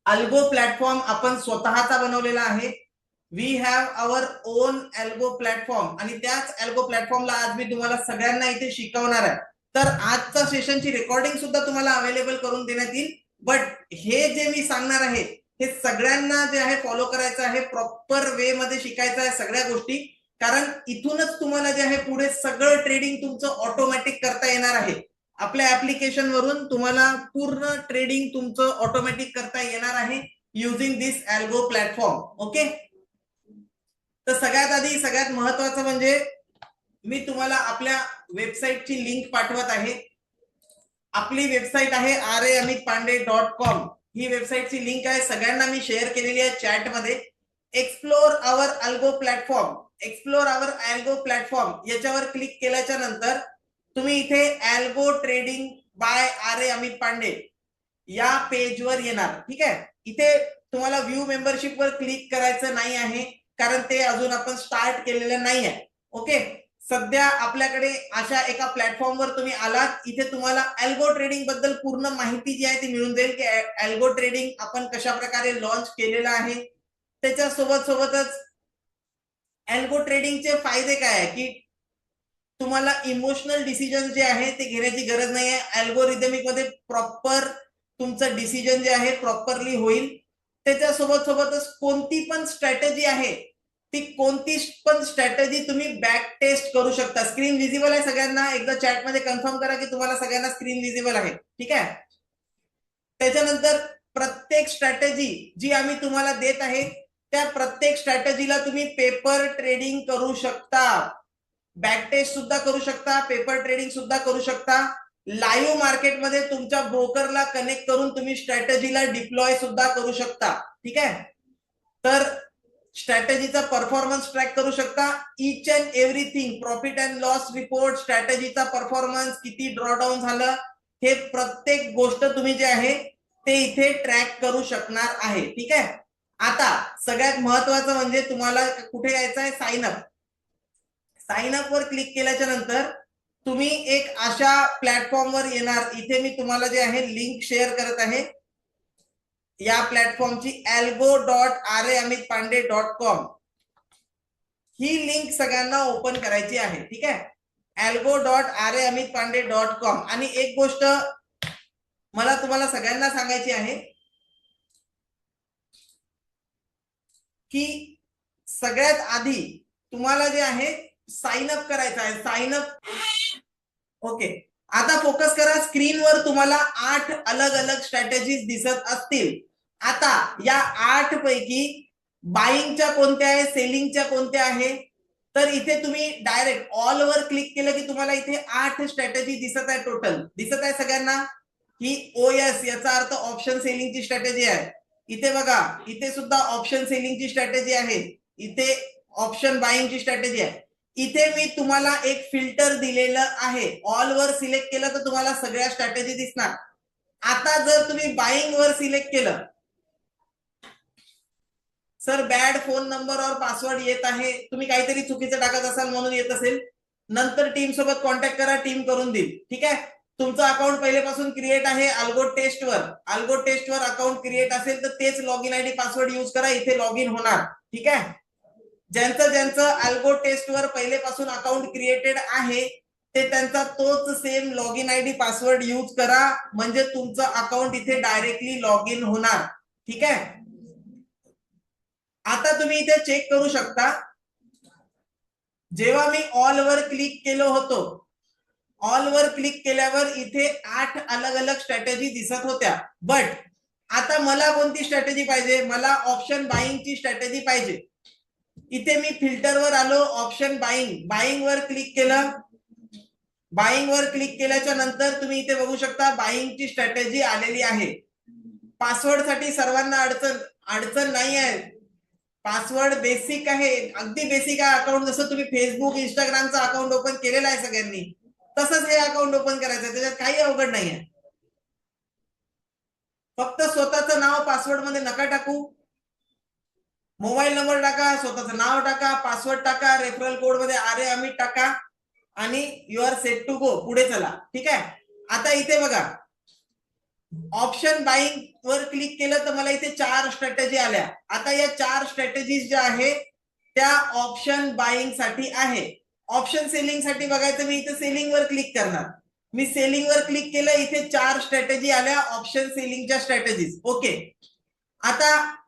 Algo platform आपण स्वतःचा बनवलेला आहे. We have our own algo platform आणि त्याच अल्गो प्लॅटफॉर्मला आज मी तुम्हाला सगळ्यांना इथे शिकवणार आहे. तर आजच्या सेशनची रेकॉर्डिंग सुद्धा तुम्हाला अवेलेबल करून देण्यात येईल. बट हे जे मी सांगणार आहे हे सगळ्यांना जे आहे फॉलो करायचं आहे, प्रॉपर वे मध्ये शिकायचं आहे सगळ्या गोष्टी. कारण इथूनच तुम्हाला जे आहे पुढे सगळं ट्रेडिंग तुमचं ऑटोमॅटिक करता येणार आहे. आपल्या ऍप्लिकेशन वरून तुम्हाला पूर्ण ट्रेडिंग तुमचं ऑटोमॅटिक करता येणार आहे युझिंग दिस अल्गो प्लॅटफॉर्म. ओके, तर सगळ्यात आधी सगळ्यात महत्वाचं म्हणजे मी तुम्हाला आपल्या वेबसाईटची लिंक पाठवत आहे. आपली वेबसाईट आहे ramitpande.com. ही वेबसाईटची लिंक आहे, सगळ्यांना मी शेअर केलेली आहे चॅटमध्ये. Explore our algo platform, explore our algo platform याच्यावर क्लिक केल्याच्या नंतर तुम्ही इथे algo trading by Amit Pandey या पेजवर येणार. ठीक आहे, इथे तुम्हाला व्ह्यू मेंबरशिप वर क्लिक करायचं नाही आहे, कारण ते अजून आपण स्टार्ट केलेलं नाही आहे. ओके, सध्या आपल्याकडे अशा एका प्लॅटफॉर्मवर तुम्ही आलात, इथे तुम्हाला अल्गो ट्रेडिंग बद्दल पूर्ण माहिती जी आहे ती मिळून जाईल की अल्गो ट्रेडिंग आपण कशा प्रकारे लॉन्च केलेलं आहे. त्याच्या सोबतच अल्गो ट्रेडिंगचे फायदे काय आहे की तुम्हाला इमोशनल डिसिजन जे आहे ते घेण्याची गरज नाही आहे. अल्गोरिदमिक मध्ये प्रॉपर तुमचं डिसिजन जे आहे प्रॉपरली होईल. त्याच्यासोबतच कोणती पण स्ट्रॅटेजी आहे ती कोणती पण स्ट्रॅटेजी तुम्ही बॅक टेस्ट करू शकता. स्क्रीन विजिबल आहे सगळ्यांना? एकदा चॅट मध्ये कन्फर्म करा की तुम्हाला सगळ्यांना स्क्रीन विजिबल आहे. ठीक आहे, त्याच्यानंतर प्रत्येक स्ट्रॅटेजी जी आम्ही तुम्हाला देत आहे त्या प्रत्येक स्ट्रॅटेजीला तुम्ही पेपर ट्रेडिंग करू शकता, बॅक टेस्ट सुद्धा करू शकता, पेपर ट्रेडिंग सुद्धा करू शकता. लाईव्ह मार्केटमध्ये तुमच्या ब्रोकरला कनेक्ट करून तुम्ही स्ट्रॅटेजीला डिप्लॉय सुद्धा करू शकता. ठीक आहे, तर स्ट्रॅटेजीचा परफॉर्मन्स ट्रॅक करू शकता. Each and everything, profit and loss report, स्ट्रॅटेजीचा परफॉर्मन्स, किती ड्रॉडाऊन झालं, हे प्रत्येक गोष्ट तुम्ही जे आहे ते इथे ट्रॅक करू शकणार आहे. ठीक आहे, आता सगळ्यात महत्वाचं म्हणजे तुम्हाला कुठे यायचं आहे, साइन अप. साइन अप वर क्लिक केल्याच्या नंतर तुम्ही एक अशा प्लॅटफॉर्मवर येणार. इथे मी तुम्हाला जे आहे लिंक शेअर करत आहे या प्लॅटफॉर्मची, algo.ramitpande.com. ही लिंक सगळ्यांना ओपन करायची आहे. ठीक आहे, algo.ramitpande.com. आणि एक गोष्ट मला तुम्हाला सगळ्यांना सांगायची आहे की सगळ्यात आधी तुम्हाला जे आहे साइन अप करायचं आहे. साइन अप, ओके, आता फोकस करा. स्क्रीनवर तुम्हाला 8 अलग अलग स्ट्रॅटेजीज दिसत असतील. आता या 8 पैकी बाईंगच्या कोणत्या आहे, सेलिंगच्या कोणत्या आहे, तर इथे तुम्ही डायरेक्ट ऑल वर क्लिक केलं की तुम्हाला इथे 8 स्ट्रॅटेजी दिसत आहे. टोटल दिसत आहे सगळ्यांना? ही OS याचा अर्थ ऑप्शन सेलिंगची स्ट्रॅटेजी आहे. इथे बघा, इथे सुद्धा ऑप्शन सेलिंगची स्ट्रॅटेजी आहे, इथे ऑप्शन बाईंगची स्ट्रॅटेजी आहे. इथे मी तुम्हाला एक फिल्टर दिलेलं आहे. ऑल वर सिलेक्ट केलं तर तुम्हाला सगळ्या स्ट्रॅटेजी दिसणार. आता जर तुम्ही बाईंग वर सिलेक्ट केलं, सर बॅड फोन नंबर और पासवर्ड येत आहे, तुम्ही काहीतरी चुकीचं टाकत असाल म्हणून येत असेल, नंतर टीम सोबत कॉन्टॅक्ट करा, टीम करून देईल. ठीक आहे, तुमचं अकाउंट पहिलेपासून क्रिएट आहे अल्गो टेस्टवर. अल्गो टेस्टवर अकाउंट क्रिएट असेल तर तेच log in ID password use करा, इथे लॉग इन होणार. ठीक आहे, ज्यांचं अल्गो टेस्टवर पहिलेपासून अकाउंट क्रिएटेड आहे ते त्यांचा तोच same log in ID password use करा, म्हणजे तुमचं अकाउंट इथे डायरेक्टली लॉग इन होणार. ठीक आहे, आता तुम्ही इथे चेक करू शकता, जेव्हा मी ऑल वर क्लिक केलं होतो, ऑल वर क्लिक केल्यावर इथे 8 अलग अलग स्ट्रॅटेजी दिसत होत्या. बट आता मला कोणती स्ट्रॅटेजी पाहिजे? मला ऑप्शन बाईंगची स्ट्रॅटेजी पाहिजे. इथे मी फिल्टरवर आलो, ऑप्शन बाईंग, बाईंग वर क्लिक केलं. बाईंग वर क्लिक केल्याच्या नंतर तुम्ही इथे बघू शकता बाईंगची स्ट्रॅटेजी आलेली आहे. पासवर्ड साठी सर्वांना अडचण नाही आहे. पासवर्ड बेसिक आहे, अगदी बेसिक आहे अकाउंट. जसं तुम्ही फेसबुक, इंस्टाग्रामचा अकाउंट ओपन केलेला आहे सगळ्यांनी, तसंच हे अकाउंट ओपन करायचं, त्याच्यात काही अवघड नाही आहे. फक्त स्वतःचं नाव पासवर्ड मध्ये नका टाकू, मोबाईल नंबर टाका, स्वतःचं नाव टाका, पासवर्ड टाका, रेफरल कोड मध्ये अमित टाका आणि you are set to go, पुढे चला. ठीक आहे, आता इथे बघा, ऑप्शन बाईंग वर क्लिक केलं तर मला इथे 4 स्ट्रॅटेजी आल्या. आता या 4 स्ट्रॅटेजीज ज्या आहेत त्या ऑप्शन बाईंग साठी आहे. ऑप्शन सेलिंग साठी बघायचं, मी इथे सेलिंग वर क्लिक करणार. मी सेलिंग वर क्लिक केलं, इथे 4 स्ट्रॅटेजी आल्या ऑप्शन सेलिंगच्या स्ट्रॅटेजीज. ओके, आता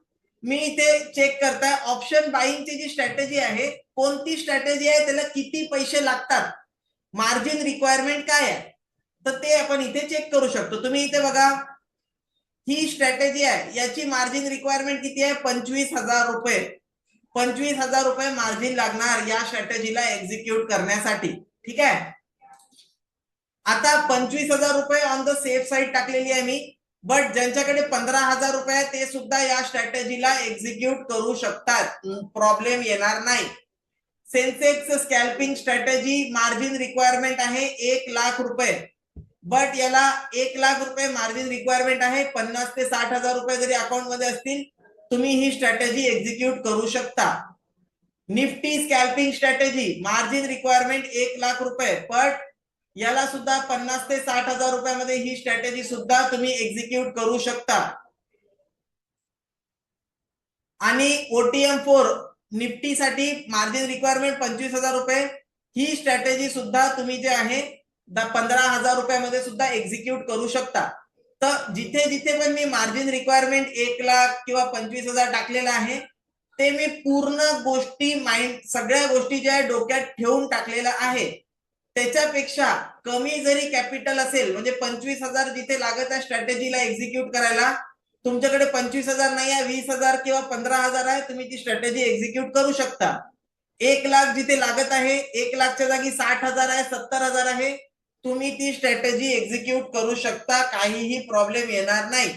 मी इथे चेक करताय ऑप्शन बाईंगची जी स्ट्रॅटेजी आहे, कोणती स्ट्रॅटेजी आहे, त्याला किती पैसे लागतात, मार्जिन रिक्वायरमेंट काय आहे, तर ते आपण इथे चेक करू शकतो. तुम्ही इथे बघा, ही स्ट्रॅटेजी आहे, याची मार्जिन रिक्वायरमेंट किती आहे, 25,000 रुपये. 25,000 रुपये मार्जिन लागणार या स्ट्रॅटेजीला एक्झिक्यूट करण्यासाठी. ठीक आहे, आता 25,000 रुपये ऑन द सेफ साईड टाकलेली आहे मी. बट ज्यांच्याकडे 15,000 रुपये आहे ते सुद्धा या स्ट्रॅटेजीला एक्झिक्यूट करू शकतात, प्रॉब्लेम येणार नाही. Sensex scalping strategy margin requirement आहे 1,00,000 रुपये. बट याला 1,00,000 रुपये मार्जिन रिक्वायरमेंट आहे. 50,000 ते 60,000 रुपये जरी अकाउंट मध्ये असतील तुम्ही ही स्ट्रॅटेजी एक्झिक्यूट करू शकता. Nifty scalping strategy margin requirement 1,00,000 रुपये. बट याला सुद्धा 50,000 ते 60,000 रुपयामध्ये ही स्ट्रॅटेजी सुद्धा तुम्ही एक्झिक्यूट करू शकता. आणि OTM 4 निफ्टी साठी मार्जिन रिक्वायरमेंट 25,000 रुपये. ही स्ट्रॅटेजी सुद्धा तुम्ही जे आहे 15,000 रुपयामध्ये सुद्धा एक्झिक्यूट करू शकता. तर जिथे जिथे पण मी मार्जिन रिक्वायरमेंट 1,00,000 किंवा 25,000 टाकलेला आहे ते मी पूर्ण गोष्टी सगळ्या गोष्टी ज्या डोक्यात ठेवून टाकलेला आहे. त्याच्यापेक्षा कमी जरी कॅपिटल असेल, म्हणजे 25,000 जिथे लागत आहे स्ट्रॅटेजीला एक्झिक्यूट करायला, तुमच्याकडे 25,000 नाही आहे, 20,000 किंवा 15,000 आहे, तुम्ही ती स्ट्रॅटेजी एक्झिक्यूट करू शकता. 1,00,000 जिथे लागत आहे, 1,00,000च्या जागी 60,000 आहे, 70,000 आहे, तुम्ही ती स्ट्रॅटेजी एक्झिक्यूट करू शकता, काहीही प्रॉब्लेम येणार नाही.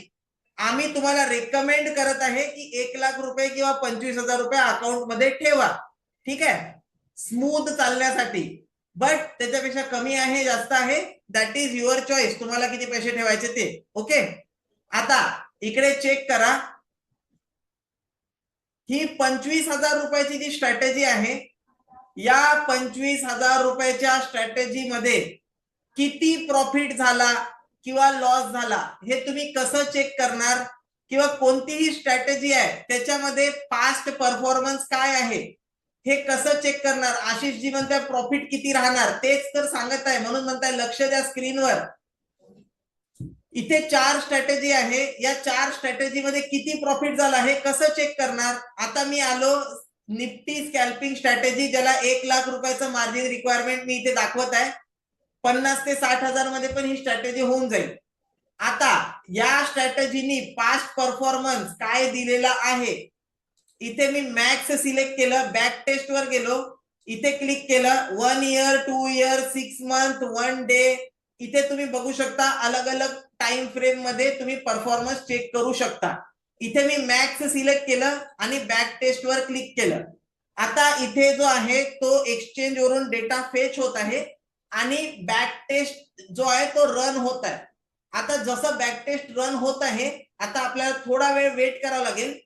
आम्ही तुम्हाला रेकमेंड करत आहे की 1,00,000 रुपये किंवा 25,000 रुपये अकाउंट मध्ये ठेवा. ठीक आहे, स्मूथ चालण्यासाठी. बट त्याच्यापेक्षा कमी आहे जास्त आहे दॅट इज युअर चॉईस, तुम्हाला किती पैसे ठेवायचे ते. ओके, आता इकडे चेक करा, ही 25,000 रुपयाची जी स्ट्रॅटेजी आहे, या 25,000 रुपयाच्या स्ट्रॅटेजी मध्ये किती प्रॉफिट झाला किंवा लॉस झाला हे तुम्ही कसं चेक करणार, किंवा कोणतीही स्ट्रॅटेजी आहे त्याच्यामध्ये पास्ट परफॉर्मन्स काय आहे हे कसं चेक करणार. आशिष जी म्हणताय प्रॉफिट किती राहणार, तेच तर सांगत आहे, म्हणून म्हणताय लक्ष द्या स्क्रीनवर. इथे 4 स्ट्रॅटेजी आहे, या 4 स्ट्रॅटेजी मध्ये किती प्रॉफिट झाला हे कसं चेक करणार. आता मी आलो निफ्टी स्कॅल्पिंग स्ट्रॅटेजी, ज्याला 1,00,000 रुपयाचं मार्जिन रिक्वायरमेंट मी इथे दाखवत आहे. 50,000 ते 60,000 मध्ये पण ही स्ट्रॅटेजी होऊन जाईल. आता या स्ट्रॅटेजीनी पास्ट परफॉर्मन्स काय दिलेला आहे, इथे मी मॅक्स सिलेक्ट केलं, बॅक टेस्ट वर गेलो, इथे क्लिक केलं, 1 इयर 2 इयर 6 मंथ 1 डे, इथे तुम्ही बघू शकता अलग अलग टाइम फ्रेम मध्ये तुम्ही परफॉर्मन्स चेक करू शकता. इथे मी मॅक्स सिलेक्ट केलं आणि बॅक टेस्ट वर क्लिक केलं. आता इथे जो आहे तो एक्सचेंज वरून डेटा फेच होत आहे आणि बॅक टेस्ट जो आहे तो रन होत आहे. आता जसं बॅक टेस्ट रन होत आहे, आता आपल्याला थोडा वेळ वेट करावा लागेल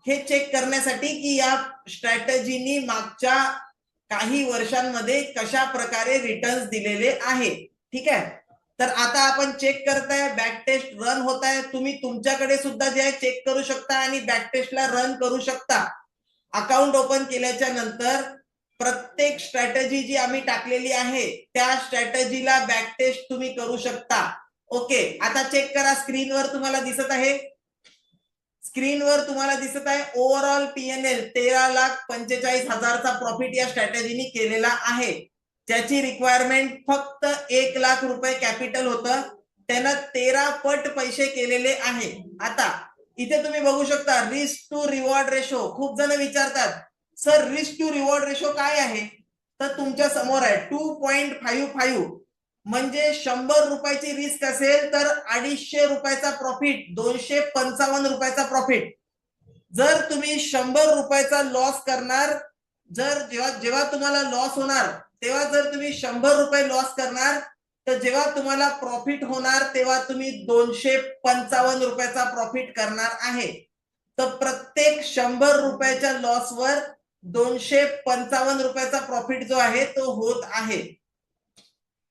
हे चेक करण्यासाठी की या स्ट्रॅटेजीनी मागच्या काही वर्षांमध्ये कशा प्रकारे रिटर्न्स दिलेले आहे. ठीक आहे, तर आता आपण चेक करताय, बॅक टेस्ट रन होत आहे. तुम्ही तुमच्याकडे सुद्धा जे आहे चेक करू शकता आणि बॅक टेस्टला रन करू शकता. अकाउंट ओपन केल्याच्या नंतर प्रत्येक स्ट्रॅटेजी जी आम्ही टाकलेली आहे त्या स्ट्रॅटेजीला बॅक टेस्ट तुम्ही करू शकता. ओके, आता चेक करा, स्क्रीनवर तुम्हाला दिसत आहे, स्क्रीनवर तुम्हाला दिसत आहे ओव्हरऑल पीएनएल 13,45,000चा प्रॉफिट या स्ट्रॅटेजीनी केलेला आहे. त्याची रिक्वायरमेंट फक्त 1,00,000 रुपये कॅपिटल होतं, त्यानं 13 पट पैसे केलेले आहे. आता इथे तुम्ही बघू शकता रिस्क टू रिवॉर्ड रेशो. खूप जण विचारतात sir risk to reward ratio काय आहे, तर तुमच्या समोर आहे 2.55, म्हणजे 100 रुपयाची रिस्क असेल तर 250 रुपयाचा प्रॉफिट, 255 रुपयाचा प्रॉफिट. जर तुम्ही 100 रुपयाचा लॉस करणार, जर जेव्हा तुम्हाला लॉस होणार तेव्हा जर तुम्ही 100 रुपये लॉस करणार, तर जेव्हा तुम्हाला प्रॉफिट होणार तेव्हा तुम्ही 255 रुपयाचा प्रॉफिट करणार आहे. तर प्रत्येक 100 रुपयाच्या लॉसवर 255 रुपयाचा प्रॉफिट जो आहे तो होत आहे.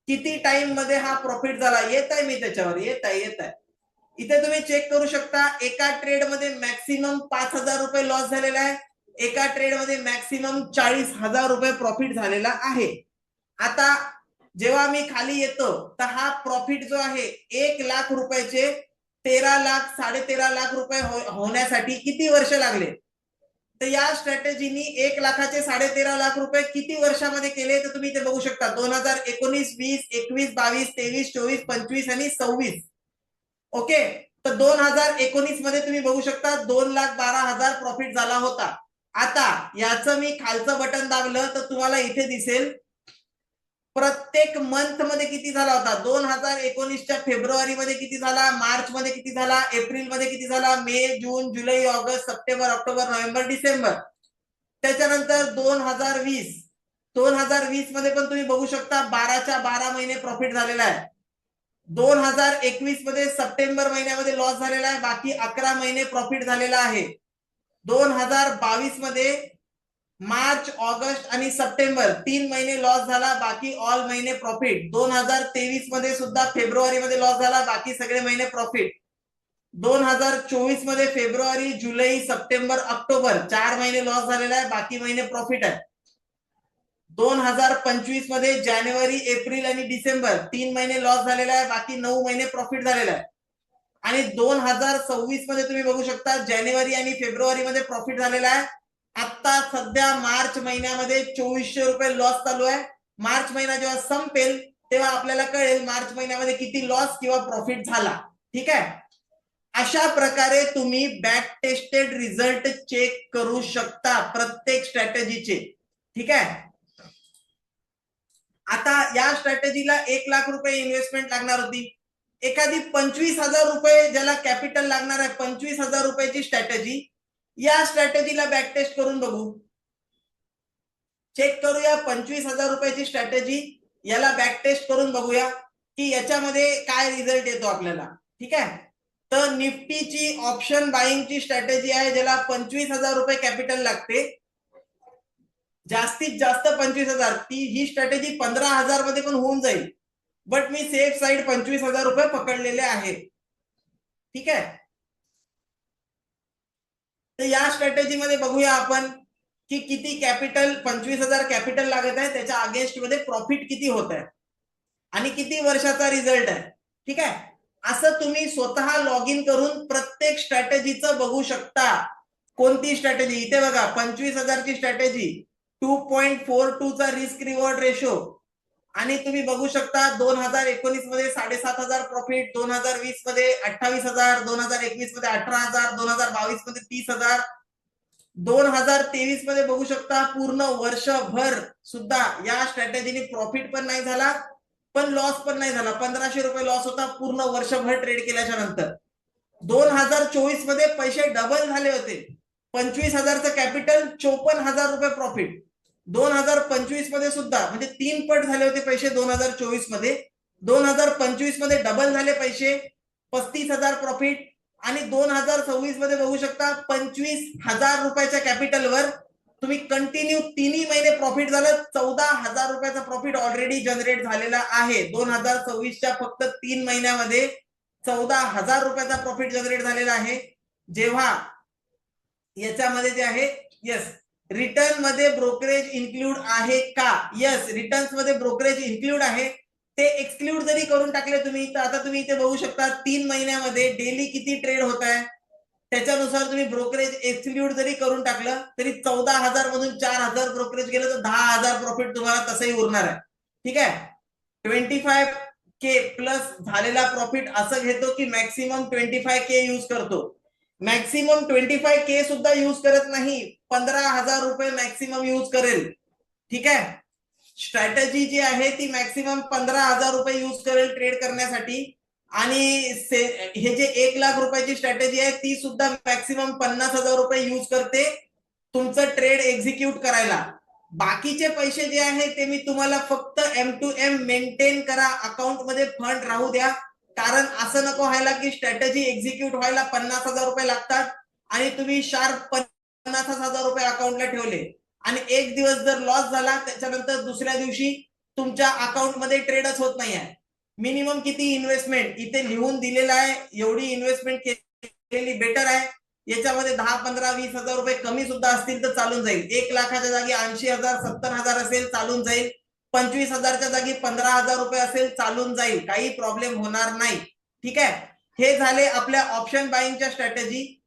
किती टाइम मध्ये हा प्रॉफिट झाला, येत आहे मी त्याच्यावर, येत आहे. इथे तुम्ही चेक करू शकता, एका ट्रेड मध्ये मॅक्सिमम 5,000 रुपये लॉस झालेला आहे, एका ट्रेड मध्ये मॅक्सिमम 40,000 रुपये प्रॉफिट झालेला आहे. आता जेव्हा मी खाली येतो तर हा प्रॉफिट जो आहे 1 लाख रुपयाचे 13 लाख 13.5 लाख रुपये होण्यासाठी किती वर्ष लागले? तर या स्ट्रॅटेजीनी 1 लाखाचे 13.5 लाख रुपये किती वर्षामध्ये केले तर तुम्ही इथे बघू शकता, 2019, 20, 21, 22, 23, 24, 25 आणि 26. ओके, तर 2019 मध्ये तुम्ही बघू शकता 2,12,000 प्रॉफिट झाला होता. आता याचं मी खालचं बटन दाबलं तर तुम्हाला इथे दिसेल प्रत्येक मंथ मध्ये किती झाला होता. 2019च्या फेब्रुवारी मध्ये किती झाला, मार्च मध्ये किती झाला, एप्रिल मध्ये किती झाला, मे, जून, जुलै, ऑगस्ट, सप्टेंबर, ऑक्टोबर, नोव्हेंबर, डिसेंबर. त्याच्यानंतर 2020 मध्ये पण तुम्ही बघू शकता 12च्या 12 महिने प्रॉफिट झालेला आहे. 2021 मध्ये सप्टेंबर महिन्यामध्ये लॉस झालेला आहे, बाकी 11 महिने प्रॉफिट झालेला आहे. 2022 मध्ये मार्च, ऑगस्ट आणि सप्टेंबर 3 महिने लॉस झाला, बाकी ऑल महिने प्रॉफिट. 2023 मध्ये सुद्धा फेब्रुवारी मध्ये लॉस झाला, बाकी सगळे महिने प्रॉफिट. 2024 मध्ये फेब्रुवारी, जुलै, सप्टेंबर, ऑक्टोबर 4 महिने लॉस झालेला आहे, बाकी महिने प्रॉफिट आहे. 2025 मध्ये जानेवारी, एप्रिल आणि डिसेंबर 3 महिने लॉस झालेला आहे, बाकी 9 महिने प्रॉफिट झालेला आहे. आणि 2026 मध्ये तुम्ही बघू शकता जानेवारी आणि फेब्रुवारी मध्ये प्रॉफिट झालेला आहे. आता सध्या मार्च महिन्यामध्ये 2400 रुपये लॉस चालू आहे. मार्च महिना जेव्हा संपेल तेव्हा आपल्याला कळेल मार्च महिन्यामध्ये किती लॉस किंवा प्रॉफिट झाला. ठीक आहे, अशा प्रकारे तुम्ही बॅक टेस्टेड रिझल्ट चेक करू शकता प्रत्येक स्ट्रॅटेजीचे. ठीक आहे, आता या स्ट्रॅटेजीला 1 लाख रुपये इन्व्हेस्टमेंट लागणार होती. एखादी 25,000 रुपये ज्याला कॅपिटल लागणार आहे, 25,000 रुपयाची स्ट्रॅटेजी, या स्ट्रॅटेजीला बॅक टेस्ट करून बघू. चेक करूया 25,000 रुपयाची स्ट्रॅटेजी, याला बॅक टेस्ट करून बघूया की याच्यामध्ये काय रिझल्ट येतो आपल्याला. ठीक आहे, तर निफ्टीची ऑप्शन बाईंगची स्ट्रॅटेजी आहे ज्याला 25,000 रुपये कॅपिटल लागते, जास्तीत जास्त 25,000. ही स्ट्रॅटेजी 15,000 मध्ये पण होऊन जाईल, बट मी सेफ साईड 25,000 रुपये पकडलेले आहेत. ठीक आहे, तर या स्ट्रॅटेजी मध्ये बघूया आपण की किती कॅपिटल, 25,000 कॅपिटल लागत आहे, त्याच्या अगेन्स्ट मध्ये प्रॉफिट किती होत आहे आणि किती वर्षाचा रिझल्ट आहे. ठीक आहे, असं तुम्ही स्वतः लॉग इन करून प्रत्येक स्ट्रॅटेजीचं बघू शकता. कोणती स्ट्रॅटेजी, इथे बघा 25,000 ची स्ट्रॅटेजी 2.42 चा रिस्क रिवॉर्ड रेशो, आणि तुम्ही बघू शकता 2019 मध्ये 7,500 प्रॉफिट, 2020 मध्ये 28,000, 2021 मध्ये 18,000, 2022 मध्ये 30,000, 2023 मध्ये बघू शकता पूर्ण वर्षभर सुद्धा या स्ट्रॅटेजीने प्रॉफिट पण नाही झाला पण लॉस पण नाही झाला. 1,500 रुपये लॉस होता पूर्ण वर्षभर ट्रेड केल्याच्या नंतर. 2024 मध्ये पैसे डबल झाले होते, 25,000चं कॅपिटल, 54,000 रुपये प्रॉफिट. 2025 मध्ये सुद्धा म्हणजे 3 पट झाले होते पैसे 2024 मध्ये. 2025 मध्ये डबल झाले पैसे, 35,000 प्रॉफिट. आणि 2026 मध्ये बघू शकता 25,000 रुपयाच्या कॅपिटलवर तुम्ही कंटिन्यू 3 महिने प्रॉफिट झालं, 14,000 रुपयाचा प्रॉफिट ऑलरेडी जनरेट झालेला आहे. 2026च्या फक्त 3 महिन्यामध्ये 14,000 रुपयाचा प्रॉफिट जनरेट झालेला आहे. जेव्हा याच्यामध्ये जे आहे, यस, रिटर्न मध्ये ब्रोकरेज इन्क्लूड आहे का, यस, रिटर्न्स मध्ये ब्रोकरेज इन्क्लूड आहे. ते एक्सक्लूड जरी करून टाकले तुम्ही तर आता तुम्ही इथे बघू शकता 3 महिन्यामध्ये डेली किती ट्रेड होत आहे, त्याच्यानुसार तुम्ही ब्रोकरेज एक्सक्लूड जरी करून टाकलं तरी 14,000 मधून 4,000 ब्रोकरेज गेलं तर 10,000 प्रॉफिट तुम्हाला तसंही उरणार आहे. ठीक आहे, 25K प्लस झालेला प्रॉफिट असं घेतो की मॅक्सिमम 25K यूज करतो. मॅक्सिमम 25K सुद्धा यूज करत नाही, 15,000 रुपये मॅक्सिमम यूज करेल. ठीक आहे, स्ट्रॅटेजी जी आहे ती मॅक्सिमम 15,000 रुपये यूज करेल ट्रेड करण्यासाठी. आणि हे जे 1 लाख रुपयाची स्ट्रॅटेजी आहे ती सुद्धा मॅक्सिमम 50,000 रुपये यूज करते तुमचं ट्रेड एक्झिक्यूट करायला. बाकीचे पैसे जे आहे ते मी तुम्हाला फक्त M2M मेंटेन करा, अकाउंट मध्ये फंड राहू द्या. कारण असं नको व्हायला की स्ट्रॅटेजी एक्झिक्यूट व्हायला 50,000 रुपये लागतात आणि तुम्ही शार्प 50,000 रुपये अकाउंटला ठेवले आणि एक दिवस जर लॉस झाला त्याच्यानंतर दुसऱ्या दिवशी तुमच्या अकाउंटमध्ये ट्रेडच होत नाही आहे. मिनिमम किती इन्व्हेस्टमेंट इथे लिहून दिलेलं आहे, एवढी इन्व्हेस्टमेंट केलेली बेटर आहे. याच्यामध्ये 10, 15, 20 हजार रुपये कमी सुद्धा असतील तर चालून जाईल. 1,00,000च्या जागी 80,000, 70,000 असेल चालून जाईल. 25,000च्या जागी 15,000 रुपये असेल चालून जाईल, काही प्रॉब्लेम होणार नाही. ठीक आहे. हे झाले आपल्या ऑप्शन बाईंगच्या स्ट्रॅटेजी.